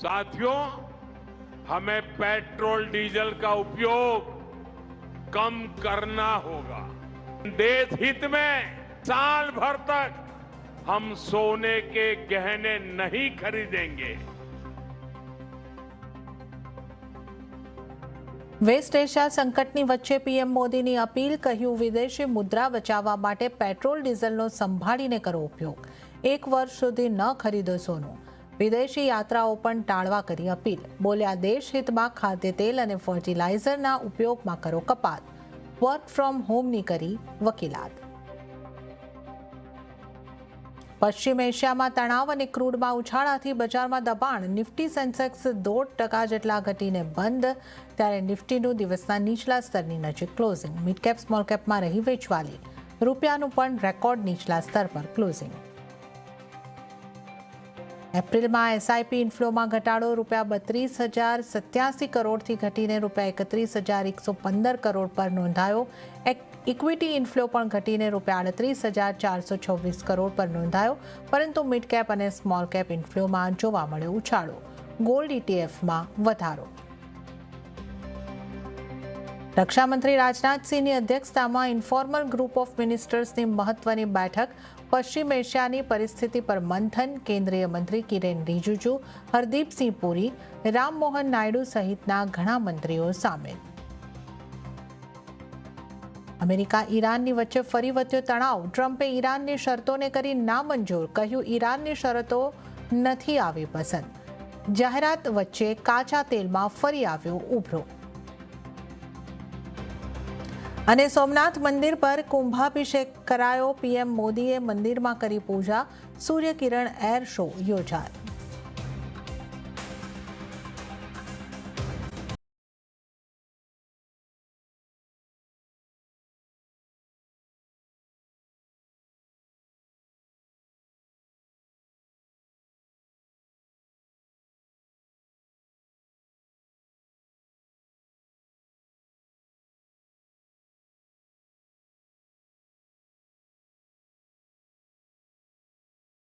साथियों, हमें petrol diesel का उपयोग कम करना होगा। देश हित में साल भर तक हम सोने के गहने नहीं खरीदेंगे। વેસ્ટ એશિયા સંકટની વચ્ચે પીએમ મોદીની અપીલ, કહ્યું વિદેશી મુદ્રા બચાવવા માટે પેટ્રોલ ડીઝલનો સંભાળીને કરો ઉપયોગ, 1 વર્ષ સુધી ન ખરીદો સોનું, વિદેશી યાત્રાઓ પણ ટાળવા કરી અપીલ, બોલ્યા દેશ હિતમાં ખાદ્ય તેલ અને ફર્ટિલાઇઝરના ઉપયોગમાં કરો કપાત, વર્ક ફ્રોમ હોમની કરી વકીલાત. પશ્ચિમ એશિયામાં તણાવ અને ક્રૂડમાં ઉછાળાથી બજારમાં દબાણ, નિફ્ટી સેન્સેક્સ 0.5% જેટલા ઘટીને બંધ, ત્યારે નિફ્ટીનું દિવસના નીચલા સ્તરની નજીક ક્લોઝિંગ, મિડ કેપ સ્મોલ કેપમાં રહી વેચવાલી, રૂપિયાનું પણ રેકોર્ડ નીચલા સ્તર પર ક્લોઝિંગ. એપ્રિલમાં એસઆઈપી ઇન્ફ્લોમાં ઘટાડો, રૂપિયા 32,087 કરોડથી ઘટીને રૂપિયા 31,115 કરોડ પર નોંધાયો. ઇક્વિટી ઇન્ફ્લો પણ ઘટીને રૂપિયા 38,426 કરોડ પર નોંધાયો, પરંતુ મિડ કેપ અને સ્મોલ કેપ ઇન્ફ્લોમાં જોવા મળ્યો ઉછાળો. ગોલ્ડ ઇટીએફમાં વધારો. રક્ષામંત્રી રાજનાથસિંહની અધ્યક્ષતામાં ઇન્ફોર્મલ ગ્રુપ ઓફ મિનિસ્ટર્સની મહત્વની બેઠક, પશ્ચિમ એશિયાની પરિસ્થિતિ પર મંથન, કેન્દ્રીય મંત્રી કિરેન રિજિજુ, હરદીપસિંહ પુરી, રામમોહન નાયડુ સહિતના ઘણા મંત્રીઓ સામેલ. અમેરિકા ઈરાનની વચ્ચે ફરી વધ્યો તણાવ, ટ્રમ્પે ઈરાનની શરતોને કરી નામંજૂર, કહ્યું ઈરાનની શરતો નથી આવી પસંદ. જાહેરાત વચ્ચે કાચા તેલમાં ફરી આવ્યો ઉભરો. અને સોમનાથ મંદિર પર કુંભાભિષેક કરાયો, પીએમ મોદીએ મંદિરમાં કરી પૂજા, સૂર્યકિરણ એર શો યોજાયો.